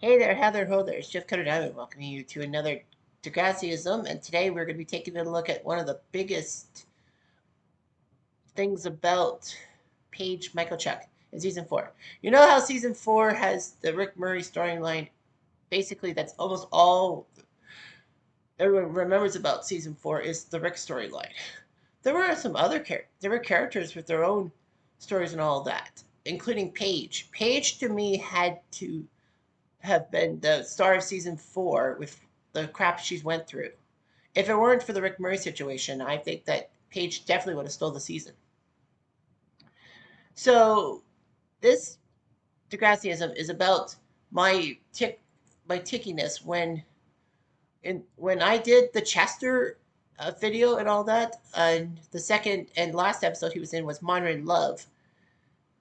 Hey there, Heather Ho there. It's Jeff Cutter Diamond welcoming you to another Degrassism, and today we're going to be taking a look at one of the biggest things about Paige Microchuck in season 4. You know how season 4 has the Rick Murray storyline? Basically, that's almost all everyone remembers about season 4 is the Rick storyline. There were some other there were characters with their own stories and all that, including Paige. Paige to me had to have been the star of season 4 with the crap she's went through. If it weren't for the Rick Murray situation, I think that Paige definitely would have stole the season. So this Degrassism is about my tickiness when I did the Chester video and all that. And the second and last episode he was in was Modern Love.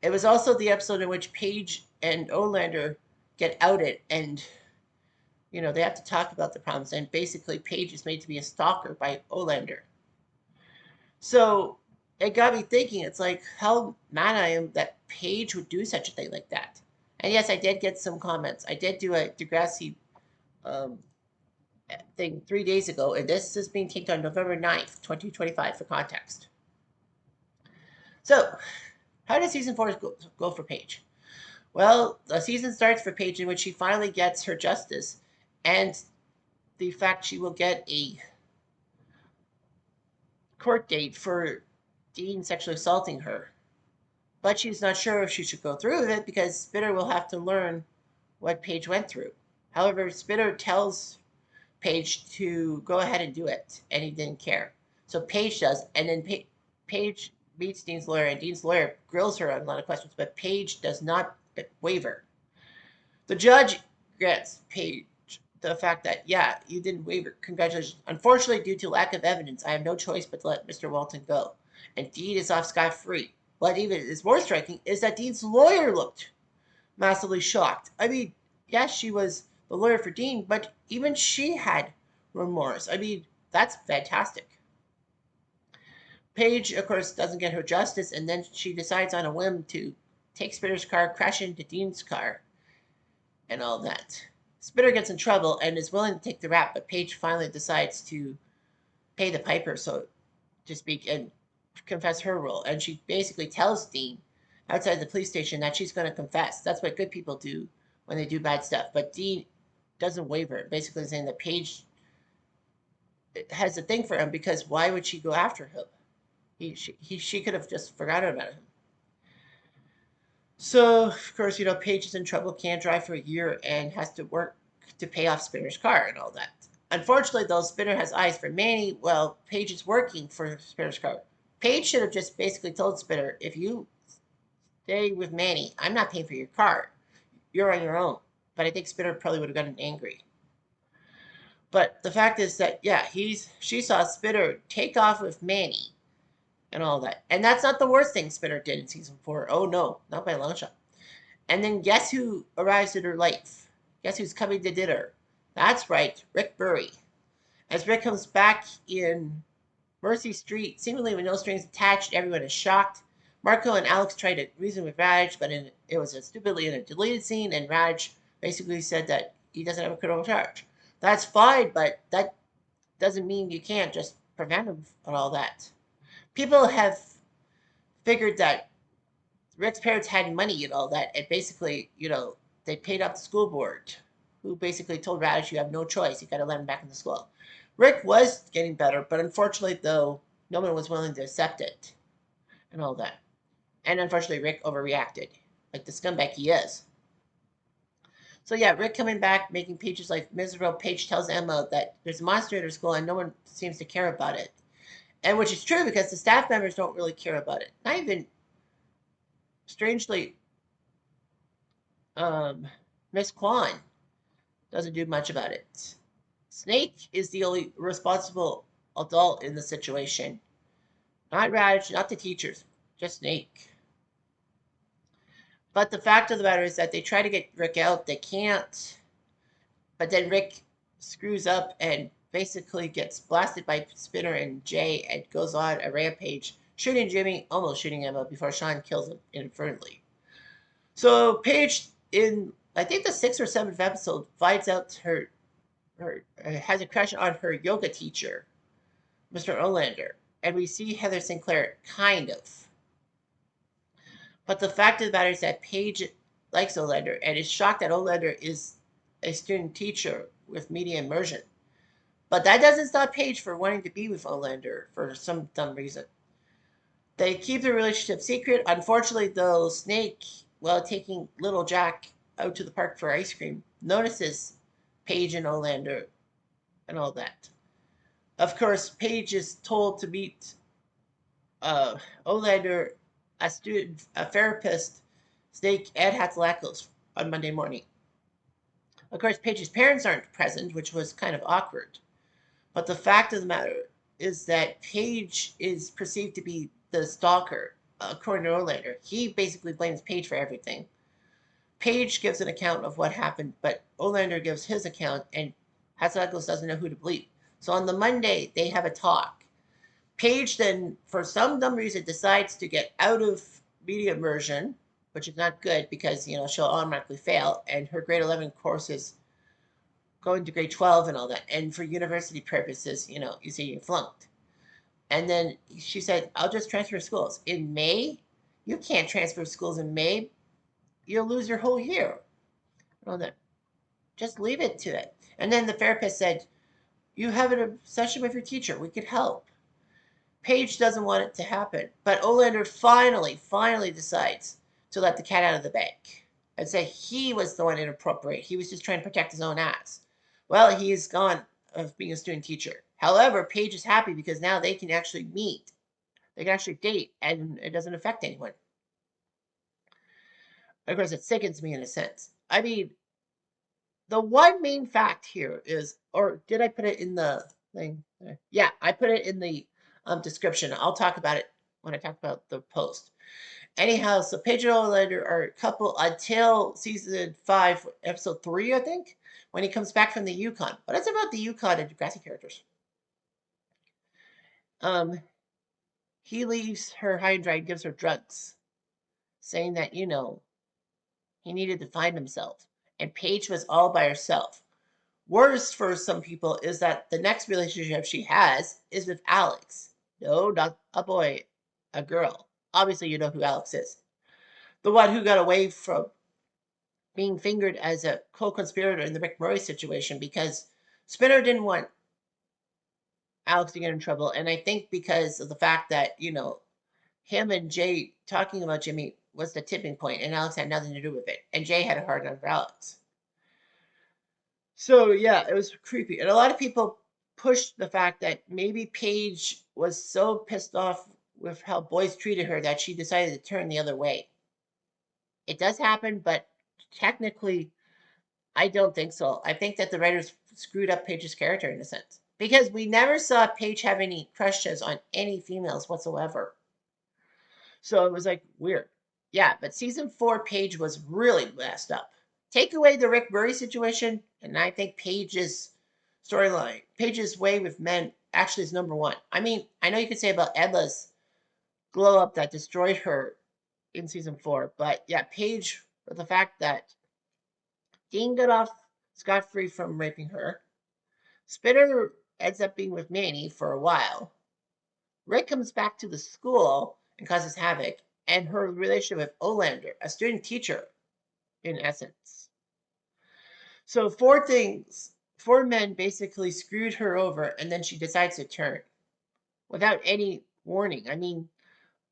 It was also the episode in which Paige and Olander get outed, and they have to talk about the problems. And basically, Paige is made to be a stalker by Olander. So it got me thinking. It's like how mad I am that Paige would do such a thing like that. And yes, I did get some comments. I did do a Degrassi um, thing 3 days ago, and this is being taped on November 9th, 2025, for context. So, how did season 4 go for Paige? Well, the season starts for Paige in which she finally gets her justice, and the fact she will get a court date for Dean sexually assaulting her. But she's not sure if she should go through with it because Spitter will have to learn what Paige went through. However, Spitter tells Paige to go ahead and do it, and he didn't care. So Paige does, and then Paige meets Dean's lawyer, and Dean's lawyer grills her on a lot of questions, but Paige does not waver. The judge grants Paige the fact that, yeah, you didn't waver. Congratulations. Unfortunately, due to lack of evidence, I have no choice but to let Mr. Walton go. And Dean is off scot-free. What even is more striking is that Dean's lawyer looked massively shocked. I mean, yes, she was the lawyer for Dean, but even she had remorse. I mean, that's fantastic. Paige, of course, doesn't get her justice, and then she decides on a whim to take Spitter's car, crash into Dean's car, and all that. Spitter gets in trouble and is willing to take the rap, but Paige finally decides to pay the piper, so to speak, and confess her role. And she basically tells Dean outside the police station that she's going to confess. That's what good people do when they do bad stuff. But Dean doesn't waver, basically saying that Paige has a thing for him because why would she go after him? She could have just forgotten about him. So, of course, Paige is in trouble, can't drive for a year, and has to work to pay off Spinner's car and all that. Unfortunately, though, Spinner has eyes for Manny. Well, Paige is working for Spinner's car. Paige should have just basically told Spinner, if you stay with Manny, I'm not paying for your car. You're on your own. But I think Spinner probably would have gotten angry. But the fact is that, yeah, she saw Spinner take off with Manny and all that. And that's not the worst thing Spinner did in season 4. Oh, no, not by a long shot. And then guess who arrives in her life? Guess who's coming to dinner? That's right, Rick Murray. As Rick comes back in Mercy Street, seemingly with no strings attached, everyone is shocked. Marco and Alex try to reason with Raj, but it was stupidly in a deleted scene, and Raj basically said that he doesn't have a criminal charge. That's fine, but that doesn't mean you can't just prevent him and all that. People have figured that Rick's parents had money and all that, and basically, they paid off the school board, who basically told Radish, you have no choice, you got to let him back in the school. Rick was getting better, but unfortunately, though, no one was willing to accept it and all that. And unfortunately, Rick overreacted, like the scumbag he is. So yeah, Rick coming back, making Paige's life miserable. Paige tells Emma that there's a monster at her school and no one seems to care about it. And which is true because the staff members don't really care about it. Not even, strangely, Miss Kwan doesn't do much about it. Snake is the only responsible adult in the situation. Not Radish, not the teachers, just Snake. But the fact of the matter is that they try to get Rick out, they can't. But then Rick screws up and basically gets blasted by Spinner and Jay and goes on a rampage, shooting Jimmy, almost shooting Emma before Sean kills him inadvertently. So Paige, in I think the sixth or seventh episode finds out her has a crush on her yoga teacher, Mr. Olander, and we see Heather Sinclair kind of. But the fact of the matter is that Paige likes Olander and is shocked that Olander is a student teacher with media immersion. But that doesn't stop Paige from wanting to be with Olander for some dumb reason. They keep their relationship secret. Unfortunately, though, Snake, while taking little Jack out to the park for ice cream, notices Paige and Olander and all that. Of course, Paige is told to meet uh, Olander, a student, a therapist, Snake, and Hatzalakos on Monday morning. Of course, Paige's parents aren't present, which was kind of awkward. But the fact of the matter is that Paige is perceived to be the stalker, according to Olander. He basically blames Paige for everything. Paige gives an account of what happened, but Olander gives his account, and Hatzalakos doesn't know who to believe. So on the Monday, they have a talk. Paige then, for some dumb reason, decides to get out of media immersion, which is not good because she'll automatically fail, and her grade 11 courses going to grade 12 and all that. And for university purposes, you say you flunked. And then she said, I'll just transfer schools. In May, you can't transfer schools in May. You'll lose your whole year. All that. Just leave it to it. And then the therapist said, you have an obsession with your teacher. We could help. Paige doesn't want it to happen. But Olander finally decides to let the cat out of the bag and say he was the one inappropriate. He was just trying to protect his own ass. Well, he is gone of being a student teacher. However, Paige is happy because now they can actually meet. They can actually date, and it doesn't affect anyone. Of course, it sickens me in a sense. I mean, the one main fact here is, or did I put it in the thing? Yeah, I put it in the description. I'll talk about it when I talk about the post. Anyhow, so Paige and Olander are a couple until season 5, episode 3, I think, when he comes back from the Yukon. But it's about the Yukon and Degrassi characters. He leaves her high and dry and gives her drugs, saying that, he needed to find himself. And Paige was all by herself. Worse for some people is that the next relationship she has is with Alex. No, not a boy, a girl. Obviously, you know who Alex is. The one who got away from being fingered as a co-conspirator in the Rick Murray situation because Spinner didn't want Alex to get in trouble. And I think because of the fact that, him and Jay talking about Jimmy was the tipping point, and Alex had nothing to do with it. And Jay had a hard on for Alex. So yeah, it was creepy. And a lot of people pushed the fact that maybe Paige was so pissed off with how boys treated her that she decided to turn the other way. It does happen, but technically, I don't think so. I think that the writers screwed up Paige's character in a sense. Because we never saw Paige have any crushes on any females whatsoever. So it was like weird. Yeah, but season 4, Paige was really messed up. Take away the Rick Murray situation, and I think Paige's storyline, Paige's way with men actually is number 1. I mean, I know you could say about Edla's glow up that destroyed her in season 4, but yeah, Paige, for the fact that Dean got off scot-free from raping her. Spinner ends up being with Manny for a while. Rick comes back to the school and causes havoc, and her relationship with Olander, a student teacher, in essence. So 4 men basically screwed her over, and then she decides to turn without any warning. I mean,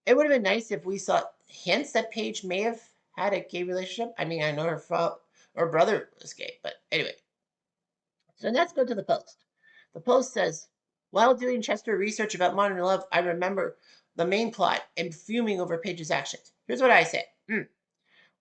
it would have been nice if we saw hints that Paige may have had a gay relationship. I mean, I know her brother was gay, but anyway. So let's go to the post. The post says, while doing Chester research about Modern Love, I remember the main plot and fuming over Paige's actions. Here's what I say.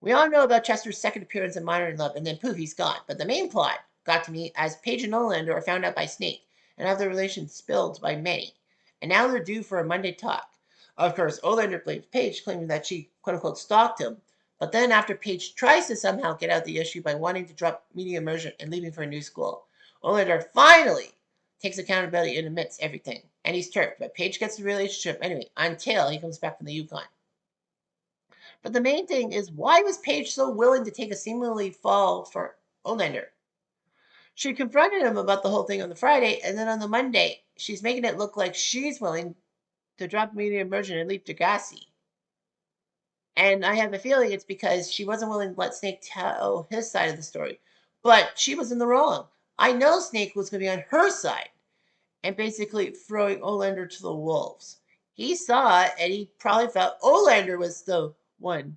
We all know about Chester's second appearance in Modern Love, and then poof, he's gone. But the main plot got to me as Paige and Olander are found out by Snake and have their relation spilled by many. And now they're due for a Monday talk. Of course, Olander blames Paige, claiming that she, quote-unquote, stalked him. But then after Paige tries to somehow get out the issue by wanting to drop media immersion and leaving for a new school, Olander finally takes accountability and admits everything. And he's turfed, but Paige gets the relationship anyway, until he comes back from the Yukon. But the main thing is, why was Paige so willing to take a seemingly fall for Olander? She confronted him about the whole thing on the Friday, and then on the Monday, she's making it look like she's willing to drop media immersion and leap Degrassi. And I have a feeling it's because she wasn't willing to let Snake tell his side of the story. But she was in the wrong. I know Snake was going to be on her side and basically throwing Olander to the wolves. He saw it and he probably felt Olander was the one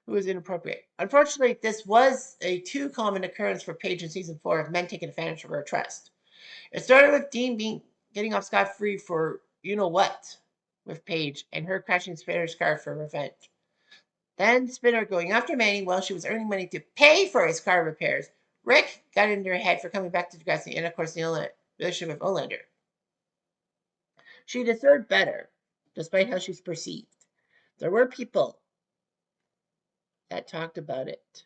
who was inappropriate. Unfortunately, this was a too common occurrence for Paige in season 4 of men taking advantage of her trust. It started with Dean getting off scot free for you know what with Paige and her crashing Spinner's car for revenge. Then Spinner going after Manny while she was earning money to pay for his car repairs. Rick got into her head for coming back to Degrassi and, of course, the relationship with Olander. She deserved better, despite how she's perceived. There were people that talked about it.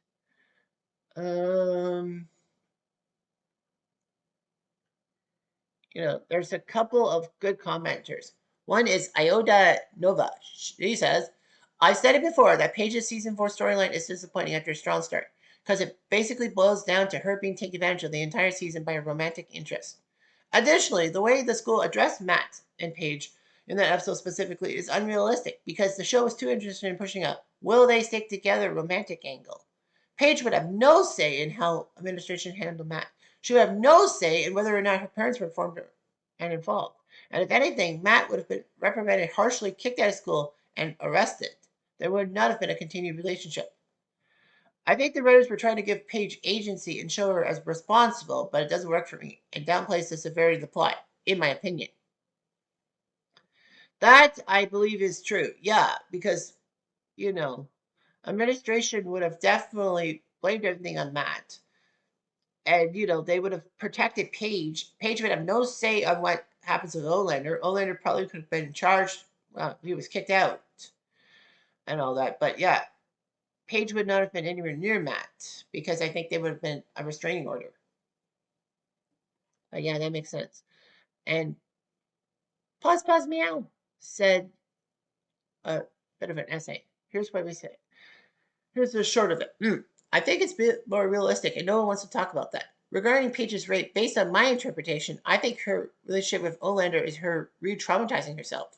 There's a couple of good commenters. One is Iota Nova. She says, I've said it before that Paige's season 4 storyline is disappointing after a strong start because it basically boils down to her being taken advantage of the entire season by a romantic interest. Additionally, the way the school addressed Matt and Paige in that episode specifically is unrealistic because the show was too interested in pushing a will they stick together romantic angle. Paige would have no say in how administration handled Matt. She would have no say in whether or not her parents were informed and involved. And if anything, Matt would have been reprimanded harshly, kicked out of school, and arrested. There would not have been a continued relationship. I think the writers were trying to give Paige agency and show her as responsible, but it doesn't work for me and downplays the severity of the plot, in my opinion. That I believe is true. Yeah, because, administration would have definitely blamed everything on Matt. And, they would have protected Paige. Paige would have no say on what happens with Olander. Olander probably could have been charged. Well, he was kicked out and all that. But yeah, Paige would not have been anywhere near Matt because I think they would have been a restraining order. But yeah, that makes sense. And Pause Meow said a bit of an essay. Here's what we say. Here's the short of it. I think it's a bit more realistic, and no one wants to talk about that. Regarding Paige's rape, based on my interpretation, I think her relationship with Olander is her re-traumatizing herself.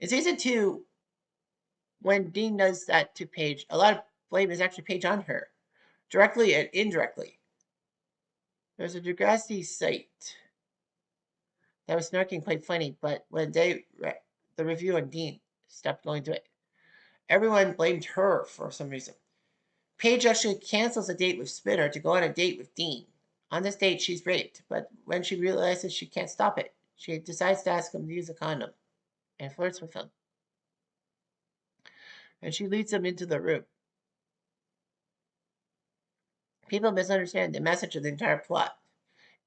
In season 2, when Dean does that to Paige, a lot of blame is actually Paige on her, directly and indirectly. There's a Degrassi site that was snarking quite funny, but when the review on Dean stopped going to it, everyone blamed her for some reason. Paige actually cancels a date with Spinner to go on a date with Dean. On this date, she's raped, but when she realizes she can't stop it, she decides to ask him to use a condom and flirts with him. And she leads him into the room. People misunderstand the message of the entire plot.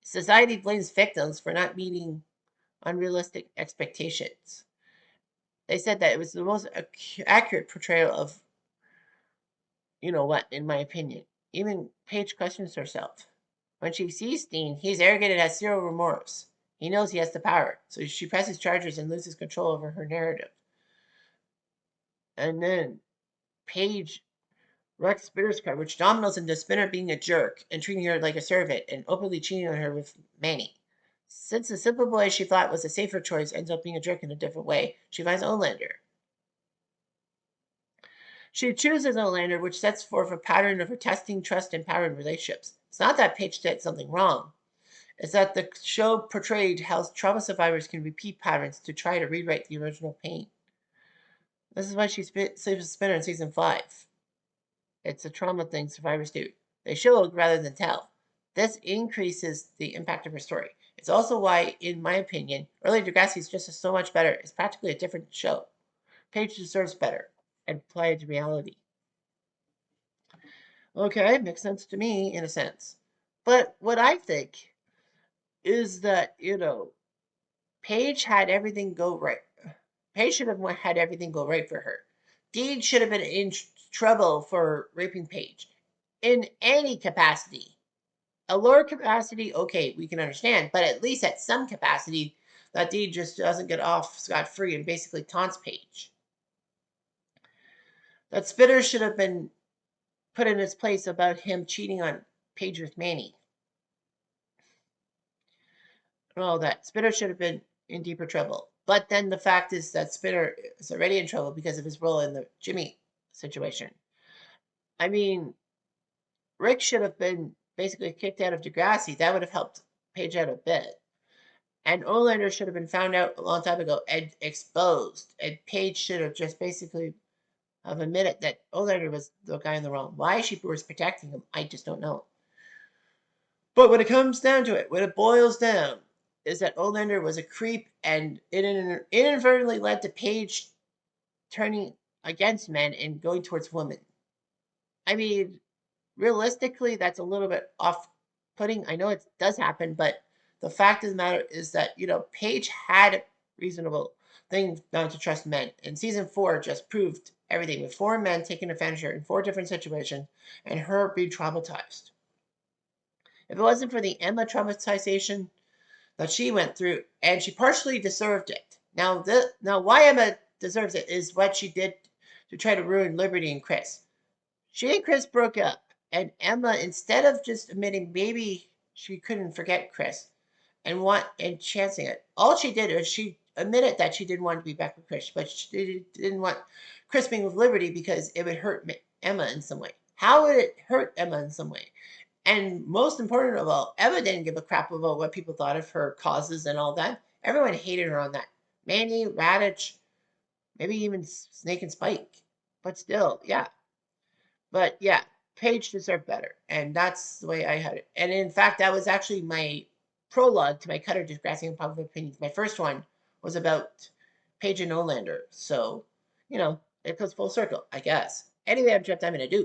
Society blames victims for not meeting unrealistic expectations. They said that it was the most accurate portrayal of, in my opinion. Even Paige questions herself. When she sees Dean, he's arrogant and has zero remorse. He knows he has the power, so she presses charges and loses control over her narrative. And then Paige wrecks Spinner's car, which dominoes into Spinner being a jerk and treating her like a servant and openly cheating on her with Manny. Since the simple boy she thought was a safer choice ends up being a jerk in a different way, she finds Olander. She chooses Olander, which sets forth a pattern of her testing trust and power in relationships. It's not that Paige did something wrong. It's that the show portrayed how trauma survivors can repeat patterns to try to rewrite the original pain. This is why she saves Spinner in season 5. It's a trauma thing survivors do. They show rather than tell. This increases the impact of her story. It's also why, in my opinion, early Degrassi is just so much better. It's practically a different show. Paige deserves better and apply it to reality. Okay, makes sense to me in a sense. But what I think is that, Paige had everything go right. Paige should have had everything go right for her. Dean should have been in trouble for raping Paige in any capacity. A lower capacity, okay, we can understand, but at least at some capacity, that Dean just doesn't get off scot-free and basically taunts Paige. That Spitter should have been put in its place about him cheating on Paige with Manny. And all that. Spitter should have been in deeper trouble. But then the fact is that Spitter is already in trouble because of his role in the Jimmy situation. I mean, Rick should have been basically kicked out of Degrassi. That would have helped Paige out a bit. And Olander should have been found out a long time ago and exposed. And Paige should have just basically have admitted that Olander was the guy in the wrong. Why she was protecting him, I just don't know. But when it comes down to it, when it boils down, is that Olander was a creep and it inadvertently led to Paige turning against men and going towards women. I mean, realistically, that's a little bit off-putting. I know it does happen, but the fact of the matter is that, Paige had reasonable things not to trust men. And season 4 just proved everything with 4 men taking advantage of her in 4 different situations and her being traumatized. If it wasn't for the Emma traumatization that she went through, and she partially deserved it. Now, why Emma deserves it is what she did to try to ruin Liberty and Chris. She and Chris broke up, and Emma, instead of just admitting maybe she couldn't forget Chris and chancing it, all she did was she admitted that she didn't want to be back with Chris, but she didn't want Chris being with Liberty because it would hurt Emma in some way. How would it hurt Emma in some way? And most important of all, Emma didn't give a crap about what people thought of her causes and all that. Everyone hated her on that. Manny, Radich, maybe even Snake and Spike. But still, yeah. But yeah, Paige deserved better. And that's the way I had it. And in fact, that was actually my prologue to my Cutter Degrassing Unpopular Opinions. My first one was about Paige and Olander. So, it goes full circle, I guess. Anyway, I'm Jeff Diamond. I do.